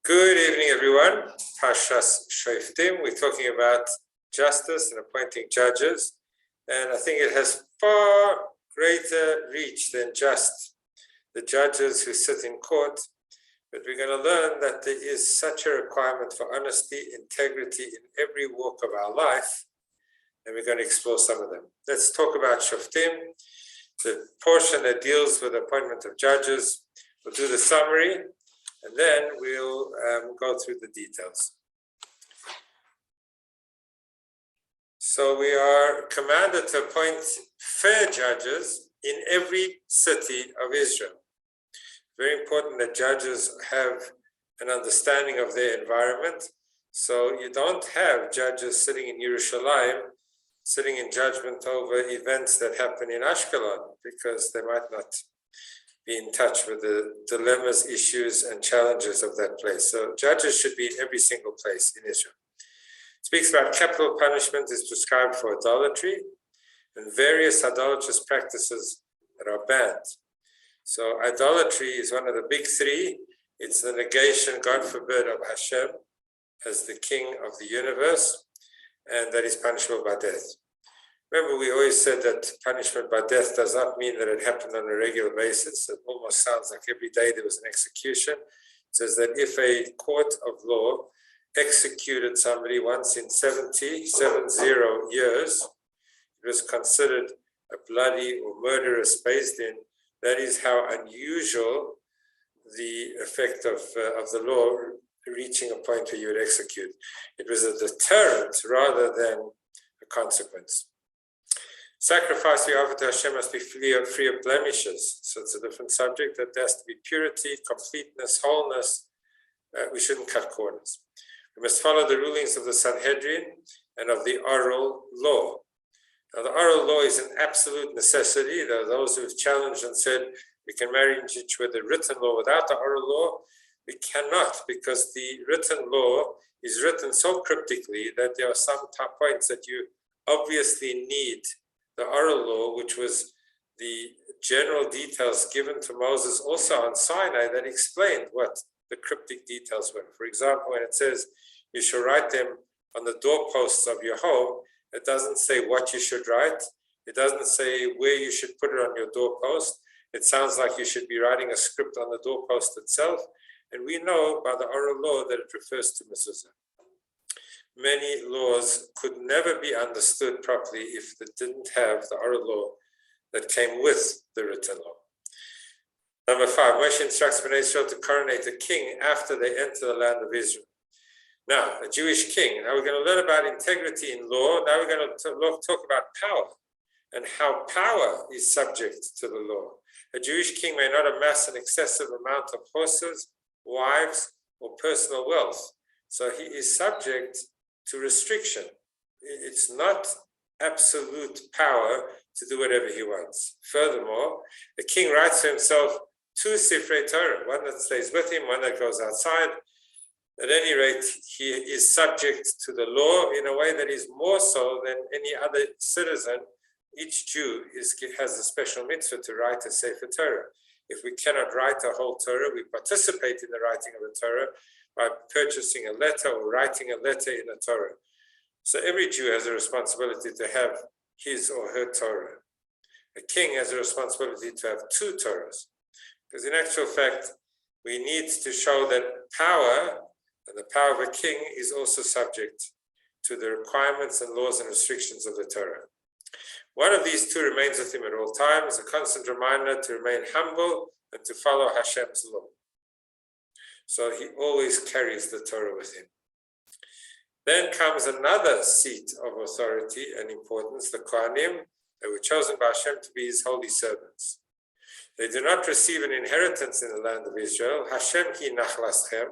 Good evening, everyone. Pashas Shoftim. We're talking about justice and appointing judges, and I think it has far greater reach than just the judges who sit in court. But we're going to learn that there is such a requirement for honesty, integrity in every walk of our life, and we're going to explore some of them. Let's talk about Shoftim, the portion that deals with the appointment of judges. We'll do the summary, and then we'll go through the details. So we are commanded to appoint fair judges in every city of Israel. Very important that judges have an understanding of their environment. So you don't have judges sitting in Yerushalayim, sitting in judgment over events that happen in Ashkelon, because they might not be in touch with the dilemmas, issues, and challenges of that place. So judges should be in every single place in Israel. It speaks about capital punishment is prescribed for idolatry and various idolatrous practices that are banned. So idolatry is one of the big three. It's the negation, God forbid, of Hashem as the king of the universe, and that is punishable by death. Remember, we always said that punishment by death does not mean that it happened on a regular basis. It almost sounds like every day there was an execution. It says that if a court of law executed somebody once in 70 years, it was considered a bloody or murderous based in. That is how unusual the effect of the law reaching a point where you would execute. It was a deterrent rather than a consequence. Sacrifice we offer to Hashem must be free of blemishes. So it's a different subject. That there has to be purity, completeness, wholeness. We shouldn't cut corners. We must follow the rulings of the Sanhedrin and of the oral law. Now, the oral law is an absolute necessity. There are those who have challenged and said we can marry each with the written law without the oral law. We cannot, because the written law is written so cryptically that there are some top points that you obviously need the oral law, which was the general details given to Moses also on Sinai that explained what the cryptic details were. For example, when it says you shall write them on the doorposts of your home, it doesn't say what you should write. It doesn't say where you should put it on your doorpost. It sounds like you should be writing a script on the doorpost itself. And we know by the oral law that it refers to mezuzah. Many laws could never be understood properly if they didn't have the oral law that came with the written law. Number 5, Moshe instructs Bnei Israel to coronate a king after they enter the land of Israel. Now, a Jewish king. Now we're going to learn about integrity in law. Now we're going to talk about power and how power is subject to the law. A Jewish king may not amass an excessive amount of horses, wives, or personal wealth. So he is subject to restriction. It's not absolute power to do whatever he wants. Furthermore, the king writes to himself 2 Sifrei Torah, one that stays with him, one that goes outside. At any rate, he is subject to the law in a way that is more so than any other citizen. Each Jew has a special mitzvah to write a Sefer Torah. If we cannot write a whole Torah, we participate in the writing of a Torah by purchasing a letter or writing a letter in a Torah. So every Jew has a responsibility to have his or her Torah. A king has a responsibility to have 2 Torahs. Because in actual fact, we need to show that power, and the power of a king, is also subject to the requirements and laws and restrictions of the Torah. One of these 2 remains with him at all times, a constant reminder to remain humble and to follow Hashem's law. So he always carries the Torah with him. Then comes another seat of authority and importance, the Kohanim, that were chosen by Hashem to be his holy servants. They do not receive an inheritance in the land of Israel. Hashem ki nachlasam.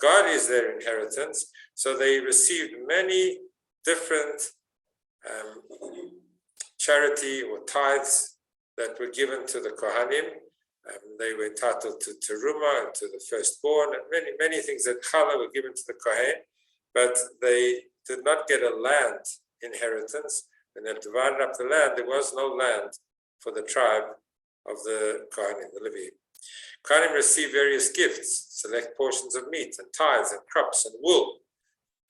God is their inheritance. So they received many different charity or tithes that were given to the Kohanim. They were entitled to teruma and to the firstborn, and many things that challah were given to the Kohen, but they did not get a land inheritance. When they divided up the land, there was no land for the tribe of the Kohanim, the Levi. Kohanim receive various gifts, select portions of meat and tithes and crops and wool.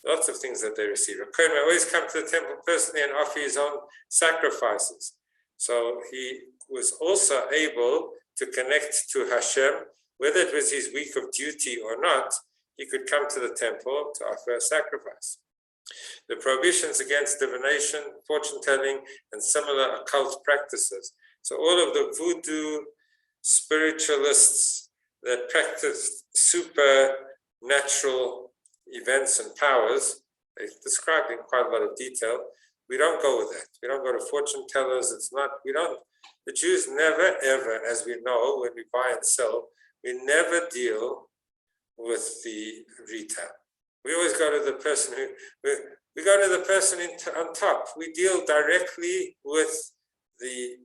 Lots of things that they receive. A Kohen may always come to the temple personally and offer his own sacrifices. So he was also able to connect to Hashem, whether it was his week of duty or not. He could come to the temple to offer a sacrifice. The prohibitions against divination, fortune-telling, and similar occult practices. So all of the voodoo spiritualists that practiced supernatural events and powers, they described in quite a lot of detail. We don't go with that. We don't go to fortune tellers. The Jews never ever, as we know, when we buy and sell, we never deal with the retail. We always go to the person we go to the person on top. We deal directly with the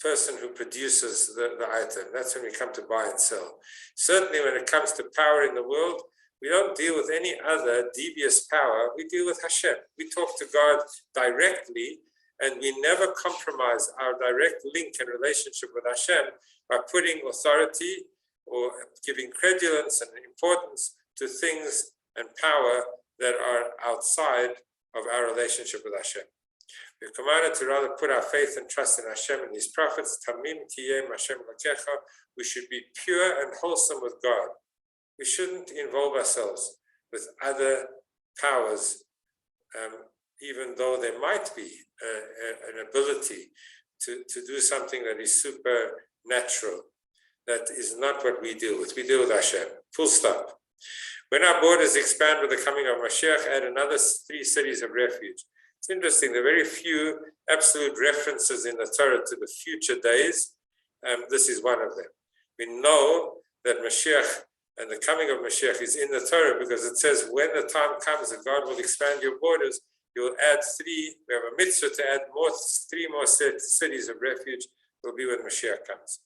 person who produces the item. That's when we come to buy and sell. Certainly when it comes to power in the world, we don't deal with any other devious power. We deal with Hashem. We talk to God directly, and we never compromise our direct link and relationship with Hashem by putting authority or giving credulence and importance to things and power that are outside of our relationship with Hashem. We're commanded to rather put our faith and trust in Hashem and His prophets. Tamim tiyem Hashem lakecha. We should be pure and wholesome with God. We shouldn't involve ourselves with other powers, even though there might be an ability to do something that is supernatural. That is not what we deal with. We deal with Hashem. Full stop. When our borders expand with the coming of Mashiach, add another 3 cities of refuge. It's interesting, there are very few absolute references in the Torah to the future days. This is one of them. We know that Mashiach and the coming of Mashiach is in the Torah because it says when the time comes that God will expand your borders, you'll add 3. We have a mitzvah to add 3 more cities of refuge. Will be when Mashiach comes.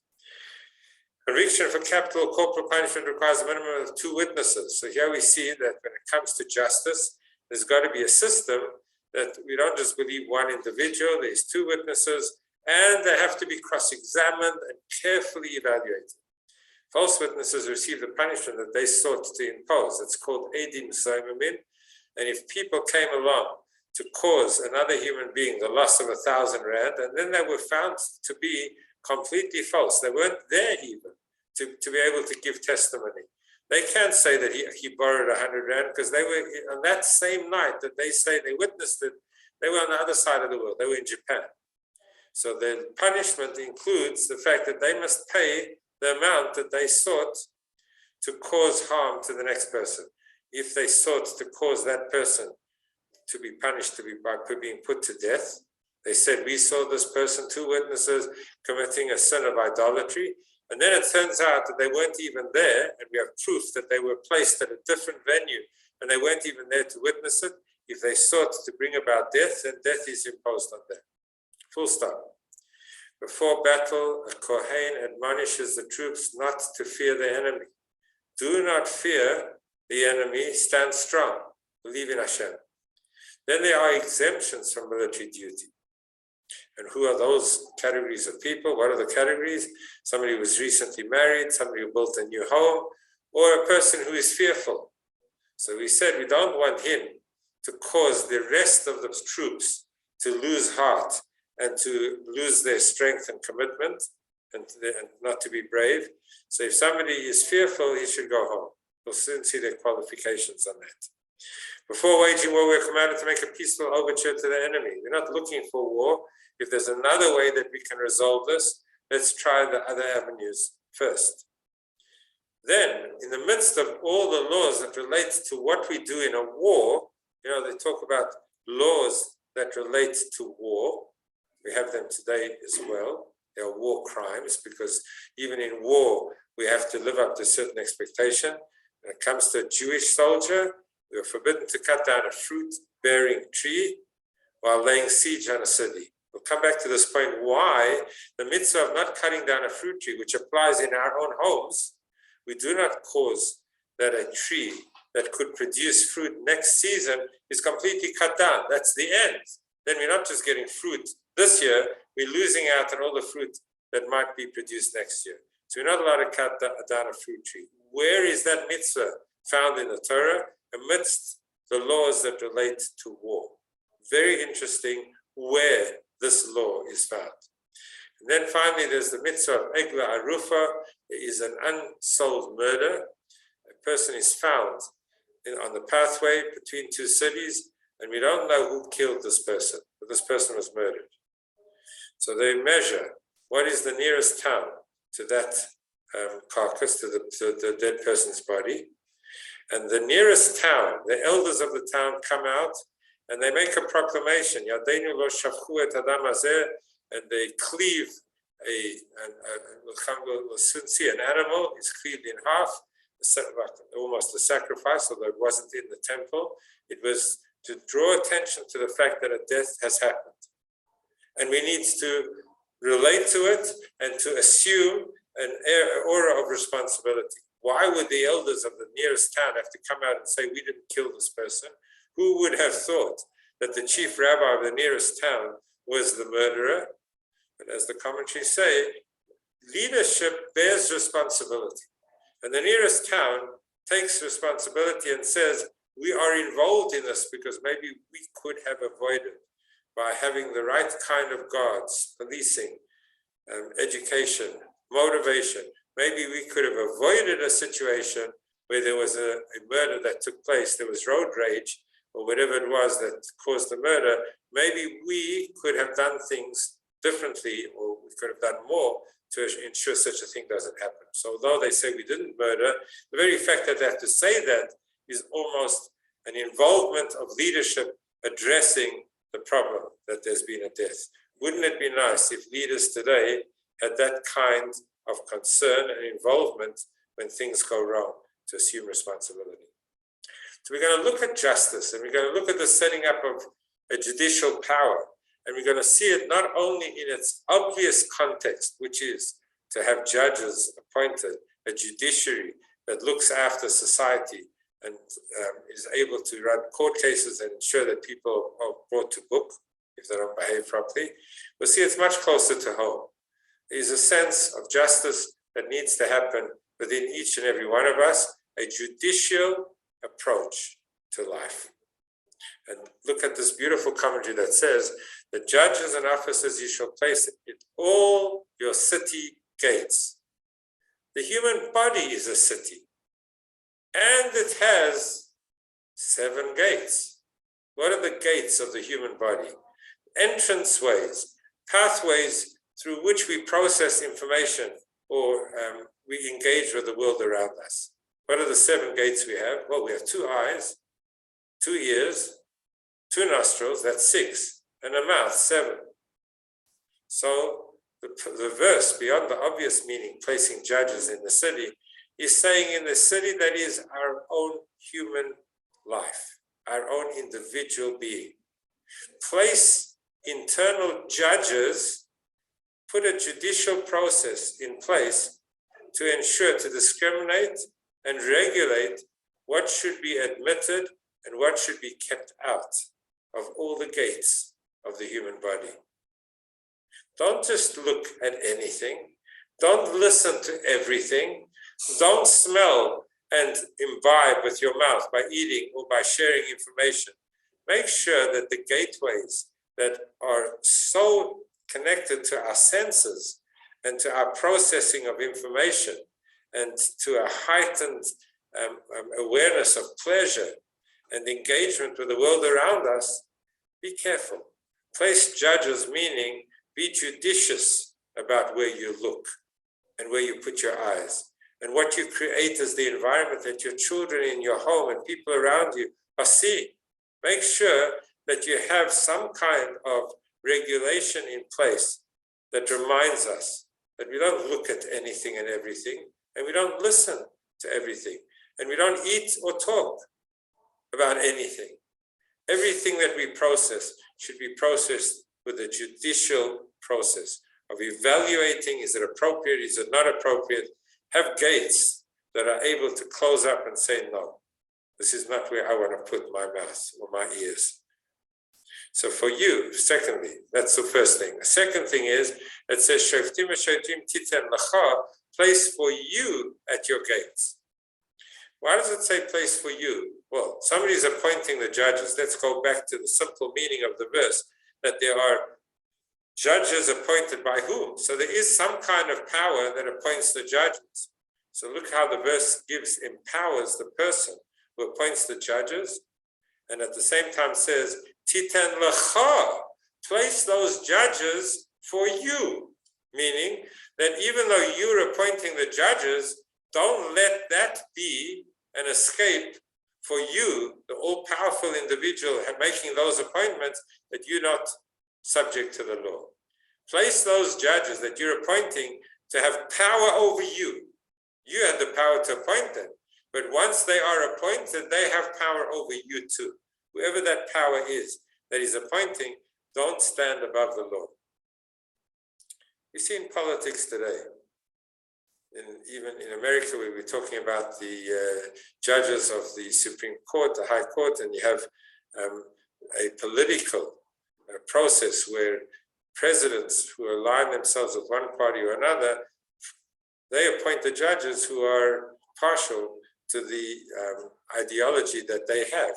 Conviction for capital or corporal punishment requires a minimum of 2 witnesses. So here we see that when it comes to justice, there's got to be a system that we don't just believe one individual. There's 2 witnesses, and they have to be cross-examined and carefully evaluated. False witnesses receive the punishment that they sought to impose. It's called edim zomimin. And if people came along to cause another human being the loss of 1,000 rand, and then they were found to be completely false, they weren't there even to be able to give testimony. They can't say that he borrowed 100 rand because they were on that same night that they say they witnessed it. They were on the other side of the world. They were in Japan. So the punishment includes the fact that they must pay the amount that they sought to cause harm to the next person. If they sought to cause that person to be punished by being put to death, they said, we saw this person, 2 witnesses, committing a sin of idolatry. And then it turns out that they weren't even there, and we have proof that they were placed at a different venue, and they weren't even there to witness it. If they sought to bring about death, then death is imposed on them. Full stop. Before battle, a Kohen admonishes the troops not to fear the enemy. Do not fear the enemy, stand strong, believe in Hashem. Then there are exemptions from military duty. And who are those categories of people? What are the categories? Somebody who was recently married, somebody who built a new home, or a person who is fearful. So we said we don't want him to cause the rest of the troops to lose heart and to lose their strength and commitment and not to be brave. So if somebody is fearful, he should go home. We'll soon see the qualifications on that. Before waging war, we're commanded to make a peaceful overture to the enemy. We're not looking for war. If there's another way that we can resolve this, let's try the other avenues first. Then, in the midst of all the laws that relate to what we do in a war, they talk about laws that relate to war. We have them today as well. They are war crimes because even in war, we have to live up to a certain expectation. When it comes to a Jewish soldier, we are forbidden to cut down a fruit-bearing tree while laying siege on a city. We'll come back to this point why the mitzvah of not cutting down a fruit tree, which applies in our own homes, we do not cause that a tree that could produce fruit next season is completely cut down. That's the end. Then we're not just getting fruit this year, we're losing out on all the fruit that might be produced next year. So we're not allowed to cut down a fruit tree. Where is that mitzvah found in the Torah? Amidst the laws that relate to war. Very interesting where this law is found. And then finally, there's the mitzvah of Egla Arufa. There is an unsolved murder. A person is found on the pathway between two cities, and we don't know who killed this person, but this person was murdered. So they measure what is the nearest town to that carcass, to the dead person's body. And the nearest town, the elders of the town come out and they make a proclamation, Yadeinu lo shafchu et adam hazeh, and they cleave an animal is cleaved in half, almost a sacrifice, although it wasn't in the temple. It was to draw attention to the fact that a death has happened. And we need to relate to it and to assume an aura of responsibility. Why would the elders of the nearest town have to come out and say, we didn't kill this person? Who would have thought that the chief rabbi of the nearest town was the murderer? But as the commentaries say, leadership bears responsibility. And the nearest town takes responsibility and says, we are involved in this because maybe we could have avoided by having the right kind of guards, policing, education, motivation. Maybe we could have avoided a situation where there was a murder that took place, there was road rage, or whatever it was that caused the murder. Maybe we could have done things differently, or we could have done more to ensure such a thing doesn't happen. So although they say we didn't murder, the very fact that they have to say that is almost an involvement of leadership addressing the problem that there's been a death. Wouldn't it be nice if leaders today had that kind of concern and involvement when things go wrong, to assume responsibility? So we're going to look at justice, and we're going to look at the setting up of a judicial power, and we're going to see it not only in its obvious context, which is to have judges appointed, a judiciary that looks after society and is able to run court cases and ensure that people are brought to book if they don't behave properly. We'll see it's much closer to home. There's a sense of justice that needs to happen within each and every one of us, a judicial approach to life. And look at this beautiful commentary that says, the judges and officers you shall place in all your city gates. The human body is a city, and it has 7 gates. What are the gates of the human body? Entranceways, pathways through which we process information or we engage with the world around us. What are the 7 gates we have? Well, we have 2 eyes, 2 ears, 2 nostrils, that's 6, and a mouth, 7. So the verse, beyond the obvious meaning, placing judges in the city, is saying in the city that is our own human life, our own individual being. Place internal judges, put a judicial process in place to ensure, to discriminate and regulate what should be admitted and what should be kept out of all the gates of the human body. Don't just look at anything. Don't listen to everything. Don't smell and imbibe with your mouth by eating or by sharing information. Make sure that the gateways that are so connected to our senses and to our processing of information and to a heightened awareness of pleasure and engagement with the world around us, be careful. Place judges, meaning be judicious about where you look and where you put your eyes, and what you create as the environment that your children in your home and people around you are seeing. Make sure that you have some kind of regulation in place that reminds us that we don't look at anything and everything, and we don't listen to everything, and we don't eat or talk about anything. Everything that we process should be processed with a judicial process of evaluating, is it appropriate, is it not appropriate? Have gates that are able to close up and say, no, this is not where I want to put my mouth or my ears. So for you, secondly, that's the first thing. The second thing is, it says, Shoftim titen lacha, place for you at your gates. Why does it say place for you? Well, somebody is appointing the judges. Let's go back to the simple meaning of the verse, that there are judges appointed by whom? So there is some kind of power that appoints the judges. So look how the verse empowers the person who appoints the judges, and at the same time says, Titen lecha, place those judges for you. Meaning that even though you're appointing the judges, don't let that be an escape for you, the all-powerful individual making those appointments, that you're not subject to the law. Place those judges that you're appointing to have power over you. You have the power to appoint them, but once they are appointed, they have power over you too. Whoever that power is that is appointing, don't stand above the law. You see in politics today, even in America, we were talking about the judges of the Supreme Court, the High Court, and you have a political process where presidents who align themselves with one party or another, they appoint the judges who are partial to the ideology that they have.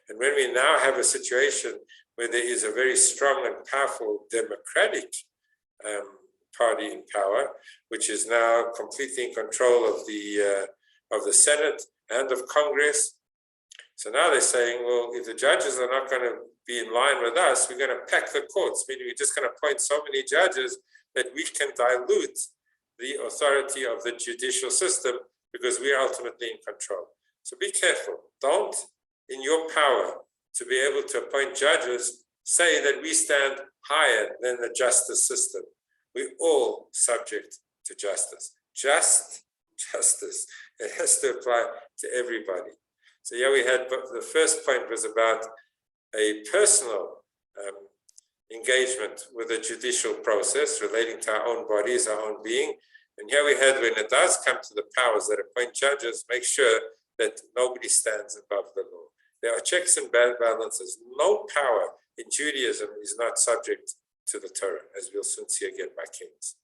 And when we now have a situation where there is a very strong and powerful democratic party in power, which is now completely in control of the Senate and of Congress. So now they're saying, well, if the judges are not going to be in line with us, we're going to pack the courts, meaning we're just going to appoint so many judges that we can dilute the authority of the judicial system because we are ultimately in control. So be careful. Don't, in your power to be able to appoint judges, say that we stand higher than the justice system. We're all subject to justice. Just justice. It has to apply to everybody. So yeah, we had, the first point was about a personal engagement with the judicial process relating to our own bodies, our own being. And here we had, when it does come to the powers that appoint judges, make sure that nobody stands above the law. There are checks and balances. No power in Judaism is not subject to the Torah, as we'll soon see again by Kings.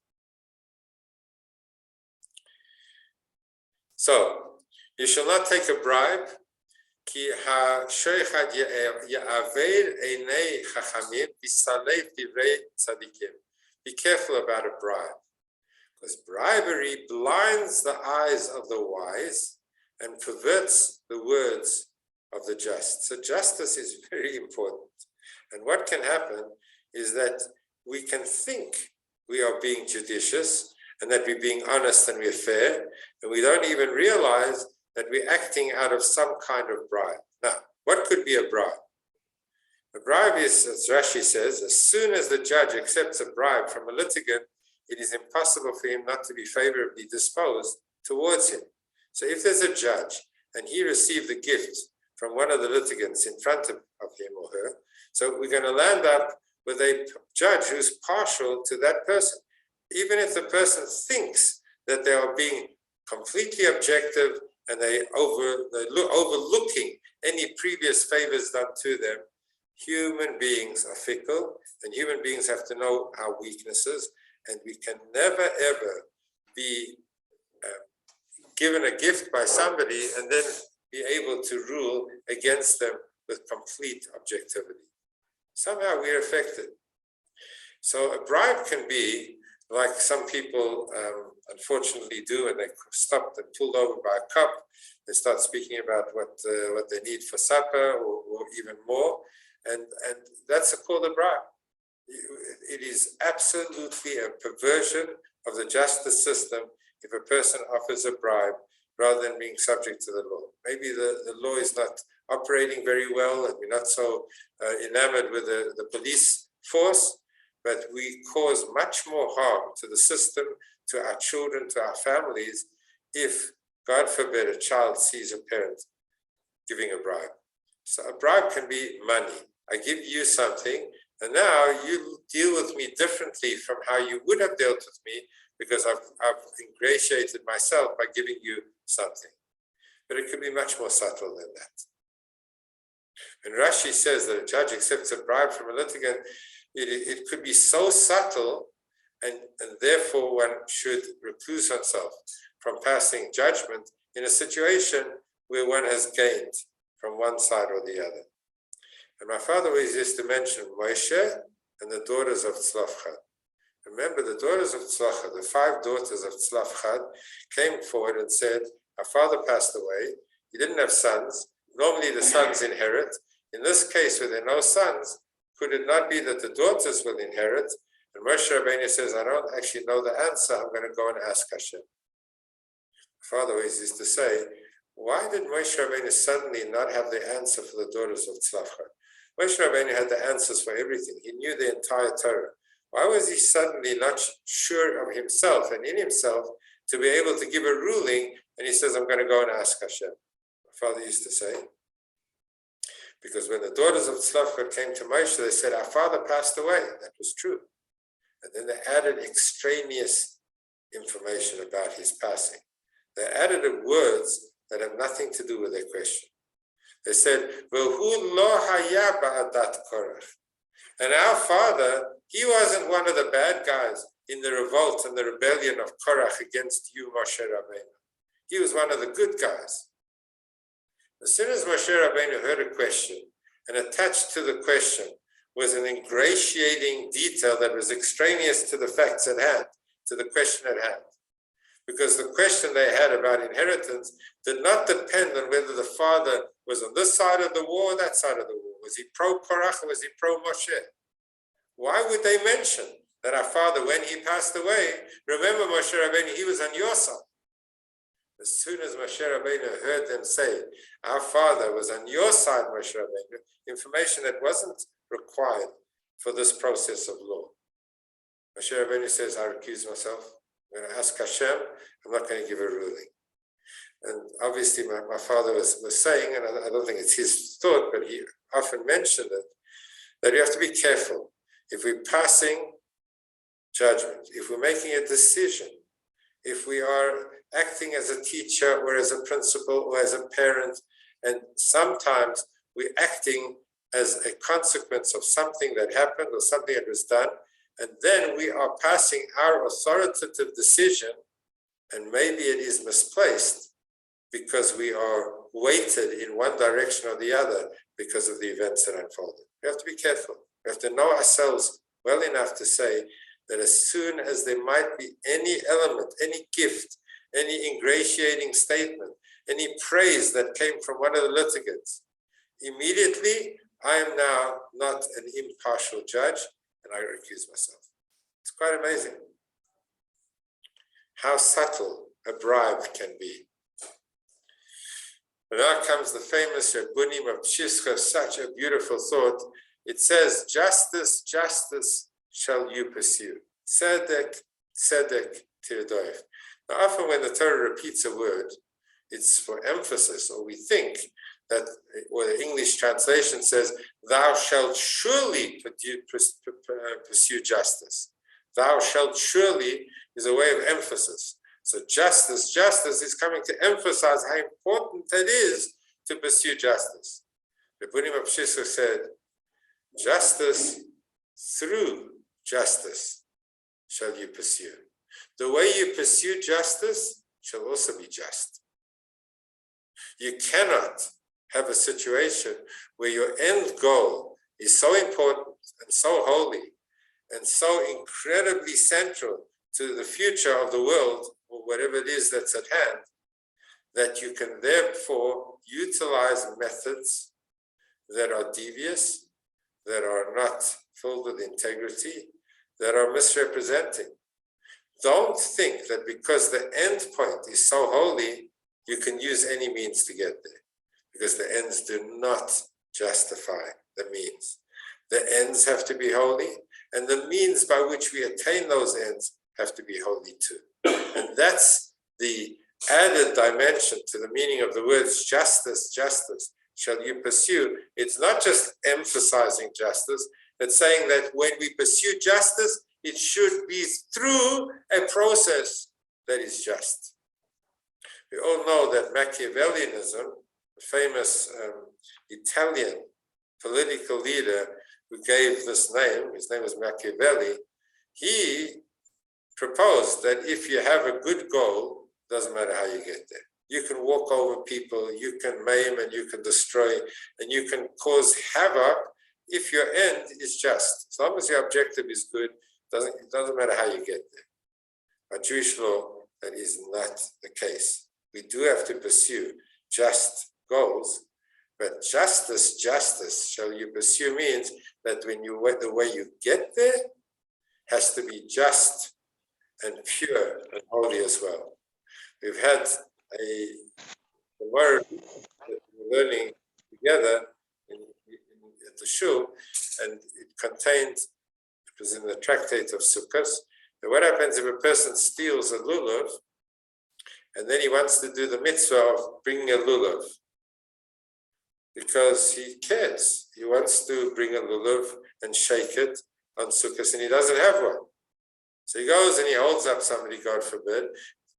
So, you shall not take a bribe. Ki ha-shoichad ya'aver einei chachamim v'salei divrei tzadikim. Be careful about a bribe, because bribery blinds the eyes of the wise and perverts the words of the just. So justice is very important. And what can happen is that we can think we are being judicious and that we're being honest and we're fair, and we don't even realize that we're acting out of some kind of bribe. Now, what could be a bribe? A bribe is, as Rashi says, as soon as the judge accepts a bribe from a litigant, it is impossible for him not to be favorably disposed towards him. So if there's a judge and he received a gift from one of the litigants in front of him or her, so we're going to land up with a judge who's partial to that person. Even if the person thinks that they are being completely objective and they're overlooking any previous favors done to them, human beings are fickle and human beings have to know our weaknesses, and we can never ever be given a gift by somebody and then be able to rule against them with complete objectivity. Somehow we're affected. So a bribe can be like some people unfortunately do, and they stopped and pulled over by a cop. They start speaking about what they need for supper or even more, and that's called a bribe. It is absolutely a perversion of the justice system if a person offers a bribe rather than being subject to the law. Maybe the law is not operating very well and we're not so enamored with the police force, but we cause much more harm to the system, to our children, to our families, if, God forbid, a child sees a parent giving a bribe. So a bribe can be money. I give you something, and now you deal with me differently from how you would have dealt with me, because I've ingratiated myself by giving you something. But it could be much more subtle than that. When Rashi says that a judge accepts a bribe from a litigant, it could be so subtle and therefore one should recluse oneself from passing judgment in a situation where one has gained from one side or the other. And my father always used to mention Moshe and the daughters of Tzlafchad. Remember, the daughters of Tzlafchad, the 5 daughters of Tzlafchad, came forward and said, our father passed away, he didn't have sons, normally the sons inherit. In this case, where there are no sons, could it not be that the daughters will inherit? And Moshe Rabbeinu says, I don't actually know the answer, I'm going to go and ask Hashem. My father always used to say, why did Moshe Rabbeinu suddenly not have the answer for the daughters of Tzlafchad? Moshe Rabbeinu had the answers for everything. He knew the entire Torah. Why was he suddenly not sure of himself and in himself to be able to give a ruling? And he says, I'm going to go and ask Hashem. My father used to say, because when the daughters of Tzlafchad came to Moshe, they said, our father passed away. That was true. And then they added extraneous information about his passing. They added words that have nothing to do with their question. They said, V'hu lo haya ba'adat Korach. And our father, he wasn't one of the bad guys in the revolt and the rebellion of Korach against you, Moshe Rabbeinu. He was one of the good guys. As soon as Moshe Rabbeinu heard a question, and attached to the question was an ingratiating detail that was extraneous to the facts at hand, to the question at hand. Because the question they had about inheritance did not depend on whether the father was on this side of the war or that side of the war. Was he pro-Korach or was he pro-Moshe? Why would they mention that our father, when he passed away, remember Moshe Rabbeinu, he was on your side. As soon as Moshe Rabbeinu heard them say, our father was on your side, Moshe Rabbeinu, information that wasn't required for this process of law. Moshe Rabbeinu says, I recuse myself. I'm going to ask Hashem, I'm not going to give a ruling. And obviously my father was saying, and I don't think it's his thought, but he often mentioned it, that you have to be careful. If we're passing judgment, if we're making a decision, if we are acting as a teacher or as a principal or as a parent, and sometimes we're acting as a consequence of something that happened or something that was done, and then we are passing our authoritative decision, and maybe it is misplaced because we are weighted in one direction or the other because of the events that unfolded. We have to be careful. We have to know ourselves well enough to say that as soon as there might be any element, any gift, any ingratiating statement, any praise that came from one of the litigants, immediately I am now not an impartial judge, and I recuse myself. It's quite amazing how subtle a bribe can be. And now comes the famous Rabbunim of Pshischa, such a beautiful thought. It says, justice, justice shall you pursue. Tzedek, tzedek tirdoif. Now often when the Torah repeats a word, it's for emphasis, or we think that, or the English translation says, thou shalt surely pursue justice. Thou shalt surely is a way of emphasis. So justice is coming to emphasize how important it is to pursue justice. The Rabbunim of Pshischa said, justice through justice shall you pursue. The way you pursue justice shall also be just. You cannot have a situation where your end goal is so important and so holy and so incredibly central to the future of the world, or whatever it is that's at hand, that you can therefore utilize methods that are devious, that are not filled with integrity, that are misrepresenting. Don't think that because the end point is so holy, you can use any means to get there, because the ends do not justify the means. The ends have to be holy, and the means by which we attain those ends have to be holy too. And that's the added dimension to the meaning of the words justice, justice shall you pursue. It's not just emphasizing justice, it's saying that when we pursue justice, it should be through a process that is just. We all know that Machiavellianism, the famous Italian political leader who gave this name, his name was Machiavelli, he proposed that if you have a good goal, doesn't matter how you get there. You can walk over people, you can maim and you can destroy, and you can cause havoc if your end is just. As long as your objective is good, it doesn't matter how you get there. But Jewish law, that is not the case. We do have to pursue just goals, but justice shall you pursue means that the way you get there has to be just and pure and holy as well. We've had a word that we're learning together at the shul, and it was in the tractate of Sukkot. And what happens if a person steals a lulav and then he wants to do the mitzvah of bringing a lulav? Because he cares. He wants to bring a lulav and shake it on Sukkot, and he doesn't have one. So he goes and he holds up somebody, God forbid,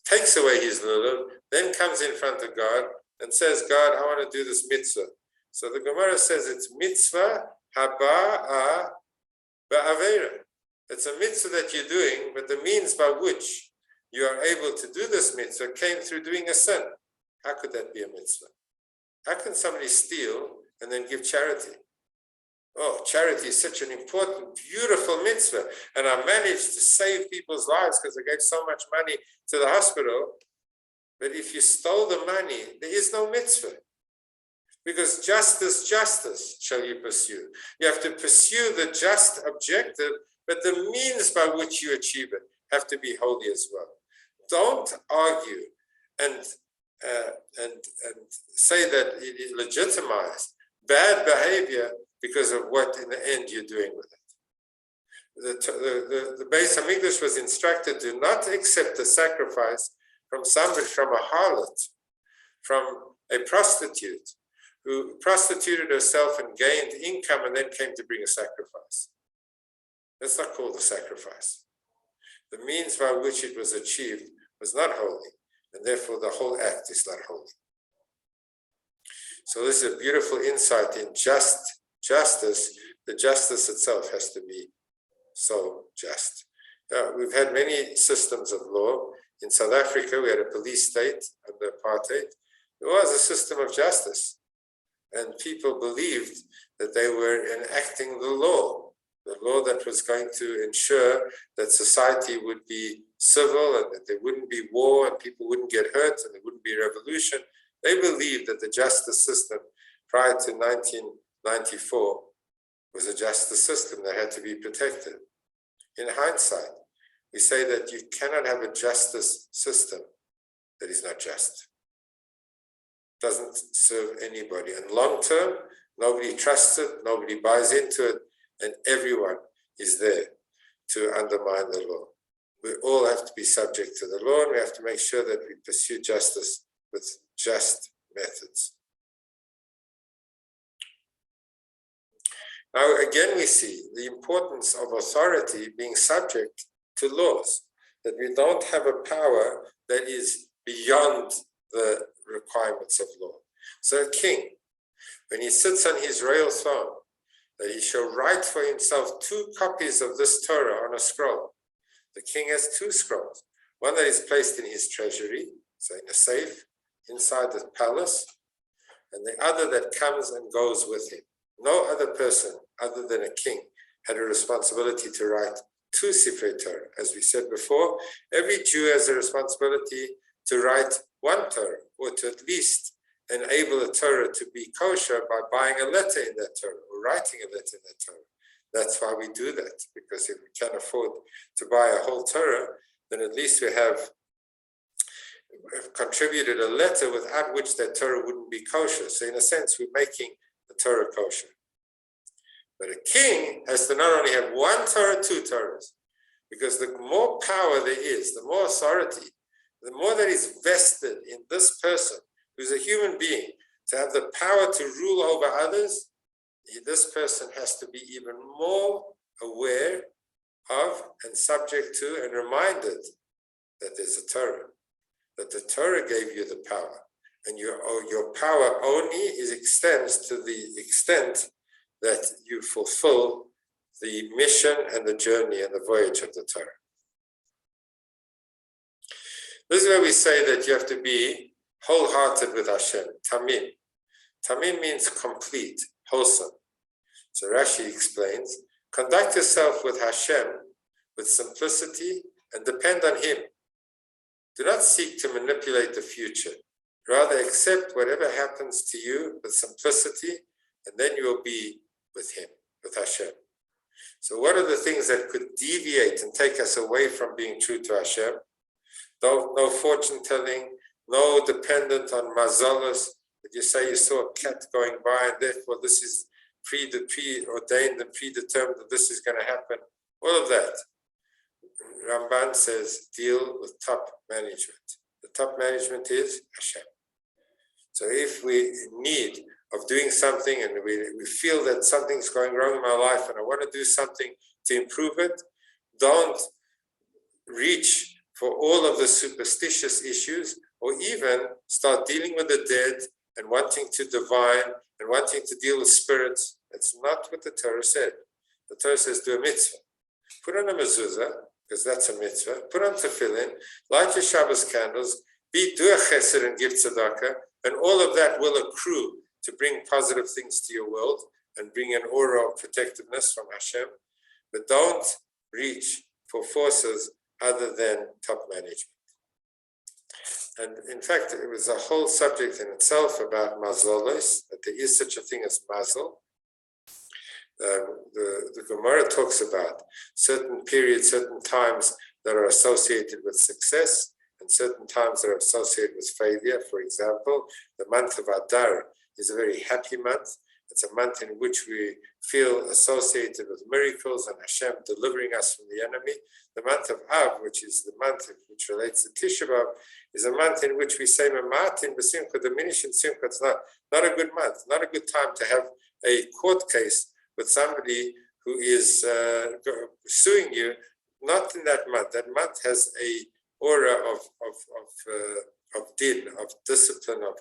takes away his lulav, then comes in front of God and says, God, I want to do this mitzvah. So the Gemara says it's mitzvah haba ba'avera. It's a mitzvah that you're doing, but the means by which you are able to do this mitzvah came through doing a sin. How could that be a mitzvah? How can somebody steal and then give charity? Oh, charity is such an important, beautiful mitzvah. And I managed to save people's lives because I gave so much money to the hospital. But if you stole the money, there is no mitzvah. Because justice shall you pursue. You have to pursue the just objective, but the means by which you achieve it have to be holy as well. Don't argue and say that it is legitimized bad behavior because of what in the end you're doing with it. The Beis Hamikdash was instructed to not accept a sacrifice from somebody, from a harlot, from a prostitute who prostituted herself and gained income and then came to bring a sacrifice. That's not called a sacrifice. The means by which it was achieved was not holy, and therefore the whole act is not holy. So this is a beautiful insight in justice. The justice itself has to be so just. We've had many systems of law. In South Africa, we had a police state under apartheid. There was a system of justice, and people believed that they were enacting the law that was going to ensure that society would be civil and that there wouldn't be war and people wouldn't get hurt and there wouldn't be revolution. They believed that the justice system prior to 1994 was a justice system that had to be protected. In hindsight, we say that you cannot have a justice system that is not just. It doesn't serve anybody. And long term, nobody trusts it, nobody buys into it, and everyone is there to undermine the law. We all have to be subject to the law, and we have to make sure that we pursue justice with just methods. Now, again, we see the importance of authority being subject to laws, that we don't have a power that is beyond the requirements of law. So a king, when he sits on his royal throne, that he shall write for himself 2 copies of this Torah on a scroll. The king has 2 scrolls, one that is placed in his treasury, so in a safe inside the palace, and the other that comes and goes with him. No other person other than a king had a responsibility to write 2 Sifrei Torah. As we said before, every Jew has a responsibility to write 1 Torah, or to at least enable a Torah to be kosher by buying a letter in that Torah, or writing a letter in that Torah. That's why we do that, because if we can't afford to buy a whole Torah, then at least we have contributed a letter without which that Torah wouldn't be kosher. So in a sense, we're making the Torah kosher. But a king has to not only have 1 Torah, 2 Torahs, because the more power there is, the more authority, the more that is vested in this person, who's a human being, to have the power to rule over others, this person has to be even more aware of and subject to and reminded that there's a Torah, that the Torah gave you the power, and your power only extends to the extent that you fulfill the mission and the journey and the voyage of the Torah. This is where we say that you have to be wholehearted with Hashem, tamim. Tamim means complete, wholesome. So Rashi explains, conduct yourself with Hashem with simplicity and depend on Him. Do not seek to manipulate the future. Rather accept whatever happens to you with simplicity, and then you will be with Him, with Hashem. So what are the things that could deviate and take us away from being true to Hashem? No fortune telling, no dependent on mazalos, that you say you saw a cat going by and therefore this is preordained and predetermined that this is going to happen. All of that. Ramban says, deal with top management. The top management is Hashem. So if we in need of doing something and we feel that something's going wrong in my life and I want to do something to improve it, don't reach for all of the superstitious issues or even start dealing with the dead and wanting to divine and wanting to deal with spirits. That's not what the Torah said. The Torah says do a mitzvah. Put on a mezuzah, because that's a mitzvah. Put on tefillin, light your Shabbos candles, do a chesed and give tzedakah, and all of that will accrue to bring positive things to your world and bring an aura of protectiveness from Hashem. But don't reach for forces other than top management. And in fact, it was a whole subject in itself about mazolos, that there is such a thing as mazel. The Gemara talks about certain periods, certain times that are associated with success and certain times that are associated with failure. For example, the month of Adar is a very happy month. It's a month in which we feel associated with miracles and Hashem delivering us from the enemy. The month of Av, which is the month which relates to Tisha B'Av, is a month in which we say Mamatin b'Simcha, diminish in Simcha. It's not a good month, not a good time to have a court case with somebody who is suing you. Not in that month. That month has a aura of din, of discipline, of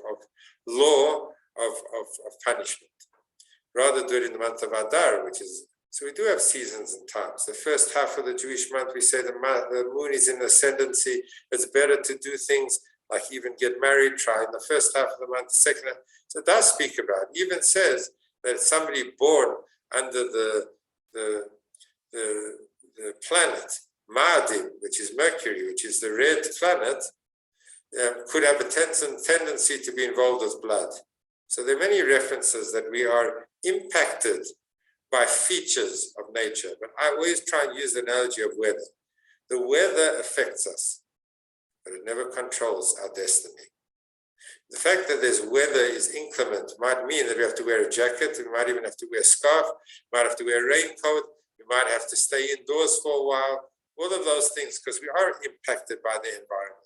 law, of punishment. Rather do it in the month of Adar, which is, so we do have seasons and times. The first half of the Jewish month, we say the moon is in ascendancy. It's better to do things like even get married, try in the first half of the month, the second half. So it does speak about, it even says that somebody born under the planet, Ma'adim, which is Mercury, which is the red planet, could have a tendency to be involved with blood. So there are many references that we are impacted by features of nature, but I always try and use the analogy of weather. The weather affects us, but it never controls our destiny. The fact that there's weather is inclement might mean that we have to wear a jacket, we might even have to wear a scarf, we might have to wear a raincoat, we might have to stay indoors for a while, all of those things, because we are impacted by the environment.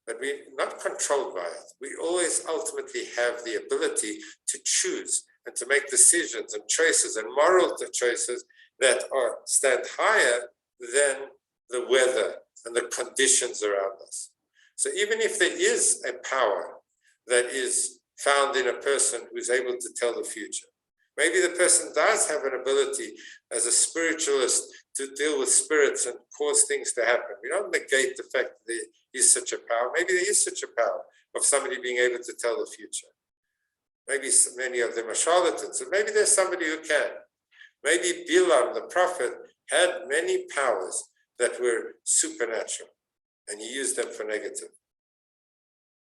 But we're not controlled by it. We always ultimately have the ability to choose and to make decisions and choices and moral choices that stand higher than the weather and the conditions around us. So even if there is a power that is found in a person who is able to tell the future, maybe the person does have an ability as a spiritualist to deal with spirits and cause things to happen. We don't negate the fact that there is such a power. Maybe there is such a power of somebody being able to tell the future. Maybe many of them are charlatans, and maybe there's somebody who can. Maybe Bilam, the prophet, had many powers that were supernatural, and he used them for negative.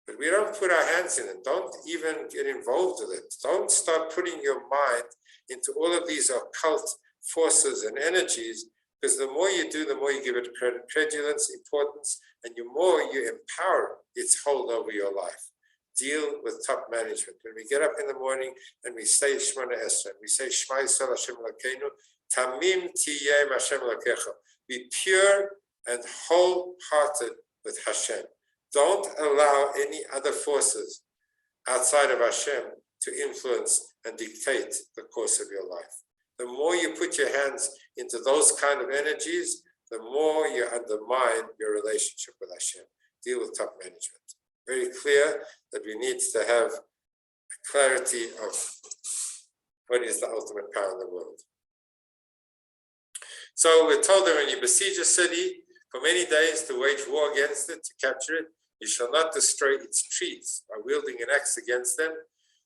But we don't put our hands in it. Don't even get involved with it. Don't start putting your mind into all of these occult forces and energies, because the more you do, the more you give it credulence, importance, and the more you empower its hold over your life. Deal with top management. When we get up in the morning and we say Shemona Esrei, we say Shema Yisrael Hashem Elokeinu, Tamim Tiyeh Hashem Elokecha. Be pure and wholehearted with Hashem. Don't allow any other forces outside of Hashem to influence and dictate the course of your life. The more you put your hands into those kind of energies, the more you undermine your relationship with Hashem. Deal with top management. Very clear that we need to have clarity of what is the ultimate power in the world. So we're told that when you besiege a city, for many days to wage war against it, to capture it. You shall not destroy its trees by wielding an axe against them,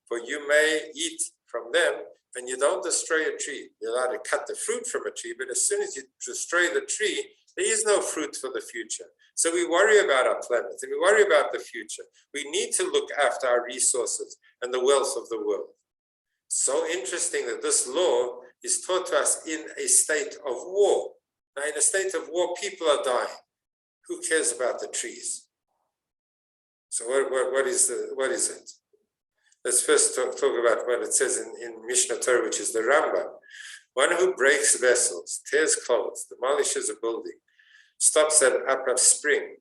for you may eat from them, and you don't destroy a tree. You're allowed to cut the fruit from a tree, but as soon as you destroy the tree, there is no fruit for the future. So we worry about our planet, and we worry about the future. We need to look after our resources and the wealth of the world. So interesting that this law is taught to us in a state of war. Now, in a state of war, people are dying. Who cares about the trees? So what is it? Let's first talk about what it says in Mishnah Torah, which is the Rambam. One who breaks vessels, tears clothes, demolishes a building, stops at a spring,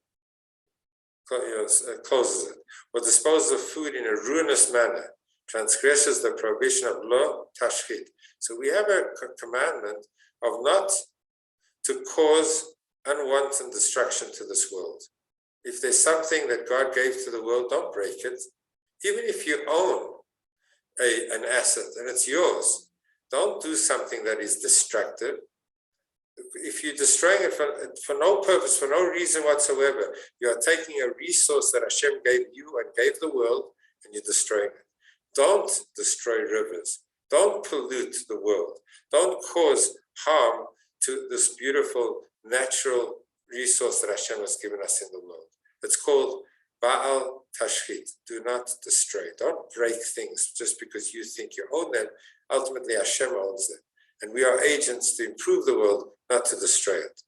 closes it, or disposes of food in a ruinous manner, transgresses the prohibition of law, tashchit. So we have a commandment of not to cause unwanted destruction to this world. If there's something that God gave to the world, don't break it. Even if you own an asset and it's yours, don't do something that is destructive. If you're destroying it for no purpose, for no reason whatsoever, you are taking a resource that Hashem gave you and gave the world, and you're destroying it. Don't destroy rivers. Don't pollute the world. Don't cause harm to this beautiful natural resource that Hashem has given us in the world. It's called Ba'al Tashchit. Do not destroy. Don't break things just because you think you own them. Ultimately, Hashem owns them. And we are agents to improve the world, not to destroy it.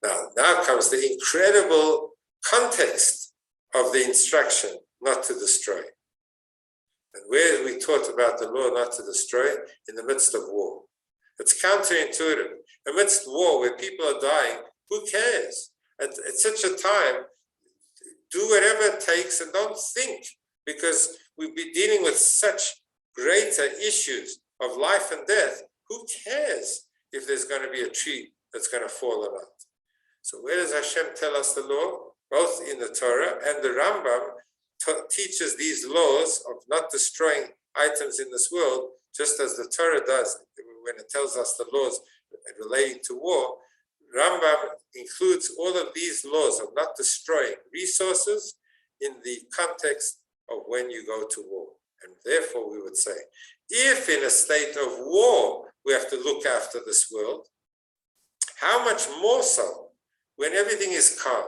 Now comes the incredible context of the instruction not to destroy. And where we taught about the law not to destroy? In the midst of war. It's counterintuitive. Amidst war, where people are dying, who cares? At such a time, do whatever it takes and don't think, because we'll be dealing with such greater issues of life and death. Who cares if there's going to be a tree that's going to fall or not? So where does Hashem tell us the law? Both in the Torah and the Rambam teaches these laws of not destroying items in this world, just as the Torah does when it tells us the laws relating to war. Rambam includes all of these laws of not destroying resources in the context of when you go to war. And therefore we would say, if in a state of war we have to look after this world, how much more so when everything is calm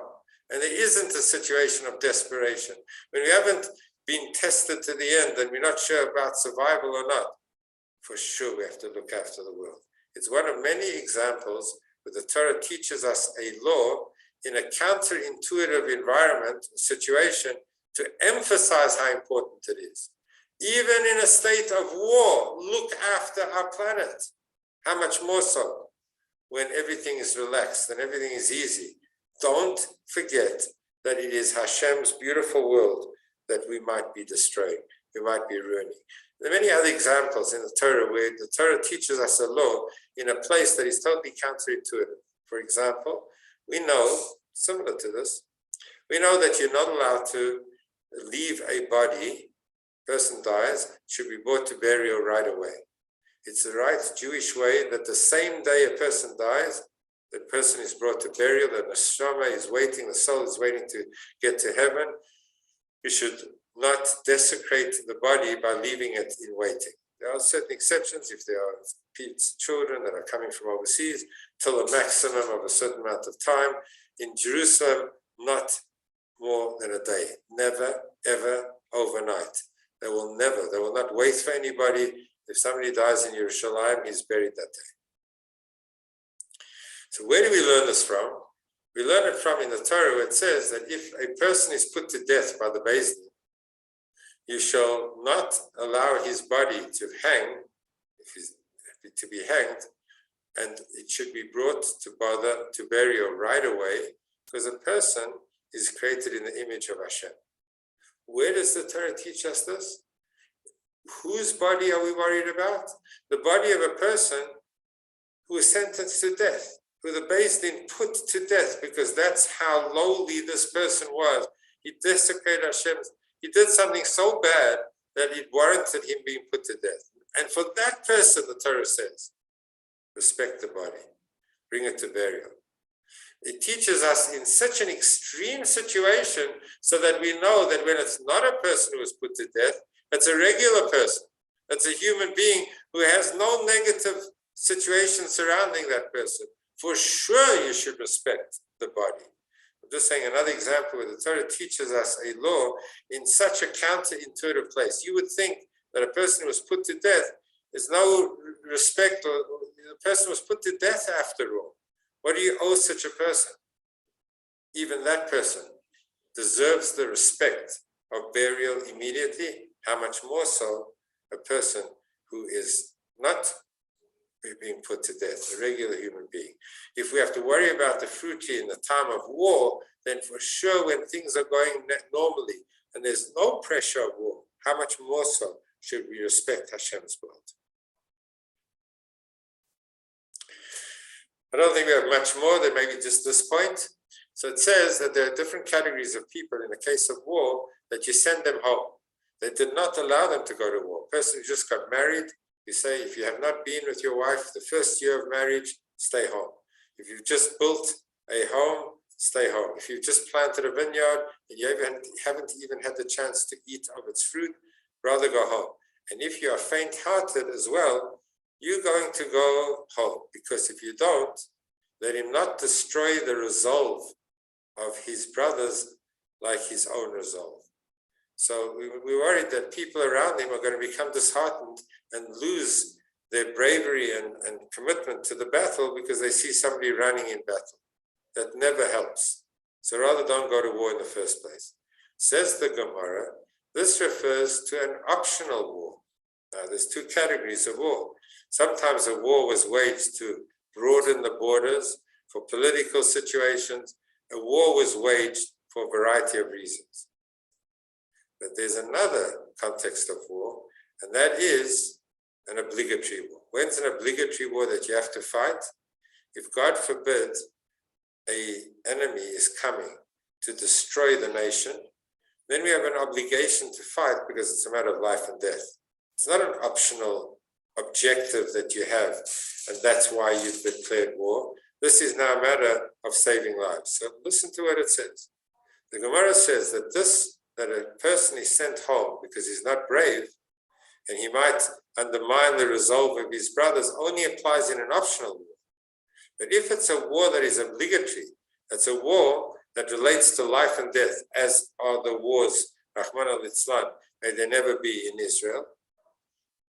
and there isn't a situation of desperation, when we haven't been tested to the end and we're not sure about survival or not. For sure we have to look after the world. It's one of many examples where the Torah teaches us a law in a counterintuitive environment, situation, to emphasize how important it is. Even in a state of war, look after our planet. How much more so when everything is relaxed and everything is easy. Don't forget that it is Hashem's beautiful world that we might be destroying, we might be ruining. There are many other examples in the Torah where the Torah teaches us a law in a place that is totally counterintuitive. For example, we know, similar to this, we know that you're not allowed to leave a body, person dies, should be brought to burial right away. It's the right Jewish way that the same day a person dies, the person is brought to burial, the neshama is waiting, the soul is waiting to get to heaven. You should not desecrate the body by leaving it in waiting. There are certain exceptions if there are children that are coming from overseas, till a maximum of a certain amount of time. In Jerusalem, not more than a day. Never, ever overnight. They will not wait for anybody. If somebody dies in Yerushalayim, he's buried that day. So where do we learn this from? We learn it from in the Torah where it says that if a person is put to death by the Beis Din, you shall not allow his body to hang, to be hanged, and it should be brought to burial right away, because a person is created in the image of Hashem. Where does the Torah teach us this? Whose body are we worried about? The body of a person who is sentenced to death, who the Beis Din put to death, because that's how lowly this person was. He desecrated Hashem's. He did something so bad that it warranted him being put to death. And for that person, the Torah says, respect the body, bring it to burial. It teaches us in such an extreme situation so that we know that when it's not a person who is put to death, it's a regular person. It's a human being who has no negative situation surrounding that person. For sure, you should respect the body. I'm just saying another example where the Torah teaches us a law in such a counterintuitive place. You would think that a person who was put to death is no respect, or the person was put to death after all. What do you owe such a person? Even that person deserves the respect of burial immediately. How much more so a person who is not being put to death, a regular human being. If we have to worry about the fruit tree in the time of war, then for sure when things are going normally and there's no pressure of war, how much more so should we respect Hashem's blood? I don't think we have much more than maybe just this point. So it says that there are different categories of people in the case of war that you send them home. They did not allow them to go to war. A person who just got married, you say, if you have not been with your wife the first year of marriage, stay home. If you've just built a home, stay home. If you've just planted a vineyard and you haven't even had the chance to eat of its fruit, rather go home. And if you are faint-hearted as well, you're going to go home, because if you don't, let him not destroy the resolve of his brothers like his own resolve. So we're worried that people around him are going to become disheartened and lose their bravery and commitment to the battle because they see somebody running in battle. That never helps. So rather don't go to war in the first place. Says the Gemara, this refers to an optional war. Now there's two categories of war. Sometimes a war was waged to broaden the borders for political situations. A war was waged for a variety of reasons. But there's another context of war, and that is an obligatory war. When's an obligatory war that you have to fight? If, God forbid, an enemy is coming to destroy the nation, then we have an obligation to fight because it's a matter of life and death. It's not an optional objective that you have, and that's why you've declared war. This is now a matter of saving lives. So listen to what it says. The Gemara says that a person is sent home because he's not brave, and he might undermine the resolve of his brothers, only applies in an optional war. But if it's a war that is obligatory, that's a war that relates to life and death, as are the wars, Rahman al-Islam, may there never be in Israel.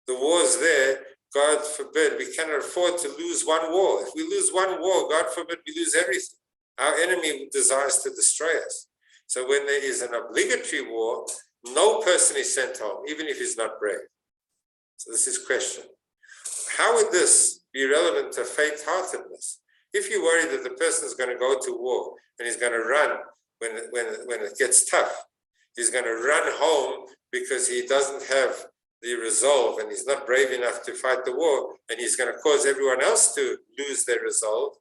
The wars there, God forbid, we cannot afford to lose one war. If we lose one war, God forbid, we lose everything. Our enemy desires to destroy us. So when there is an obligatory war, no person is sent home, even if he's not brave. So this is question. How would this be relevant to faint-heartedness? If you worry that the person is going to go to war and he's going to run when it gets tough, he's going to run home because he doesn't have the resolve and he's not brave enough to fight the war, and he's going to cause everyone else to lose their resolve,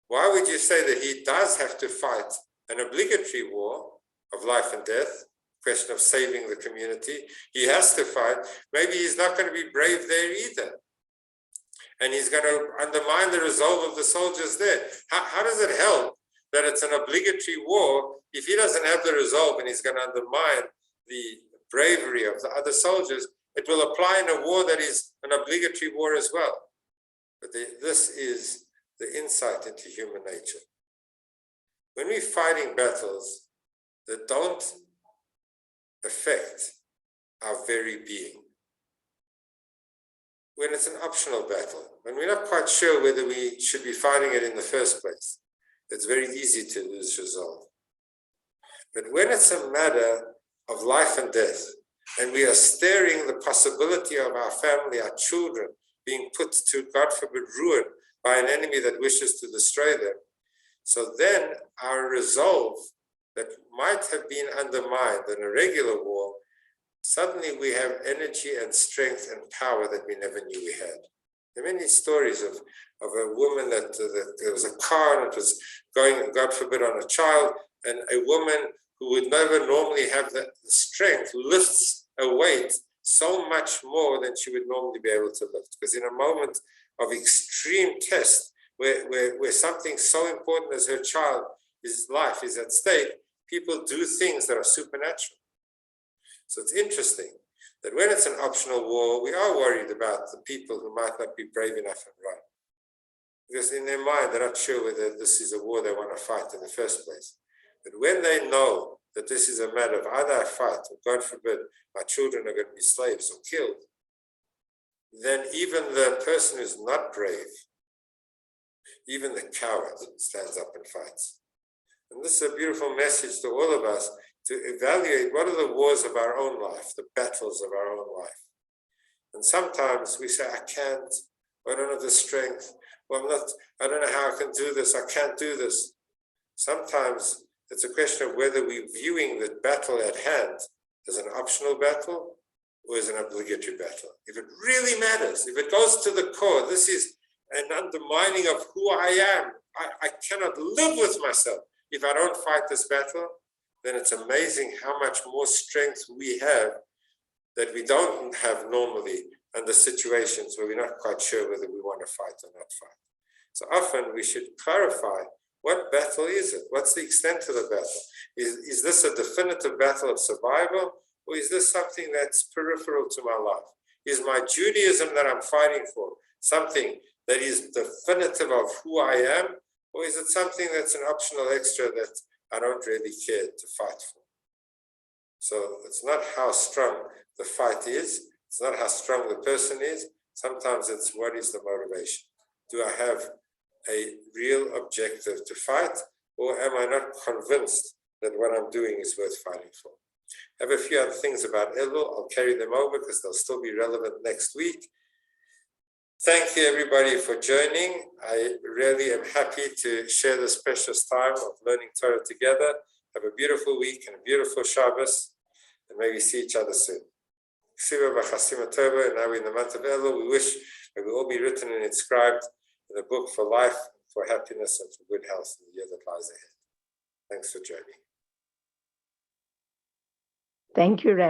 why would you say that he does have to fight an obligatory war of life and death, question of saving the community? He has to fight. Maybe he's not going to be brave there either, and he's going to undermine the resolve of the soldiers there. How does it help that it's an obligatory war if he doesn't have the resolve and he's going to undermine the bravery of the other soldiers? It will apply in a war that is an obligatory war as well. But this is the insight into human nature. When we're fighting battles that don't affect our very being, when it's an optional battle, when we're not quite sure whether we should be fighting it in the first place, it's very easy to lose resolve. But when it's a matter of life and death, and we are staring the possibility of our family, our children, being put to, God forbid, ruin by an enemy that wishes to destroy them, so then our resolve that might have been undermined in a regular war, suddenly we have energy and strength and power that we never knew we had. There are many stories of a woman that there was a car and it was going, God forbid, on a child, and a woman who would never normally have the strength lifts a weight so much more than she would normally be able to lift. Because in a moment of extreme test, where something so important as her child, his life is at stake, people do things that are supernatural. So it's interesting that when it's an optional war, we are worried about the people who might not be brave enough and run. Because in their mind, they're not sure whether this is a war they want to fight in the first place. But when they know that this is a matter of either I fight, or God forbid, my children are going to be slaves or killed, then even the person who's not brave, even the coward, stands up and fights. And this is a beautiful message to all of us, to evaluate what are the wars of our own life, the battles of our own life. And sometimes we say, I can't, I don't have the strength, well, I don't know how I can do this, I can't do this. Sometimes it's a question of whether we're viewing the battle at hand as an optional battle or as an obligatory battle. If it really matters, if it goes to the core, this is an undermining of who I am. I cannot live with myself if I don't fight this battle. Then it's amazing how much more strength we have that we don't have normally under situations where we're not quite sure whether we want to fight or not fight. So often we should clarify, what battle is it? What's the extent of the battle? Is this a definitive battle of survival, or is this something that's peripheral to my life? Is my Judaism that I'm fighting for something that is definitive of who I am, or is it something that's an optional extra that I don't really care to fight for? So it's not how strong the fight is, it's not how strong the person is, sometimes it's what is the motivation. Do I have a real objective to fight, or am I not convinced that what I'm doing is worth fighting for? I have a few other things about Elul. I'll carry them over because they'll still be relevant next week. Thank you everybody for joining. I really am happy to share this precious time of learning Torah together. Have a beautiful week and a beautiful Shabbos, and maybe see each other soon. Now we're in the month of Elul. We wish that we all be written and inscribed in a book for life, for happiness, and for good health in the year that lies ahead. Thanks for joining. Thank you, Rabbi.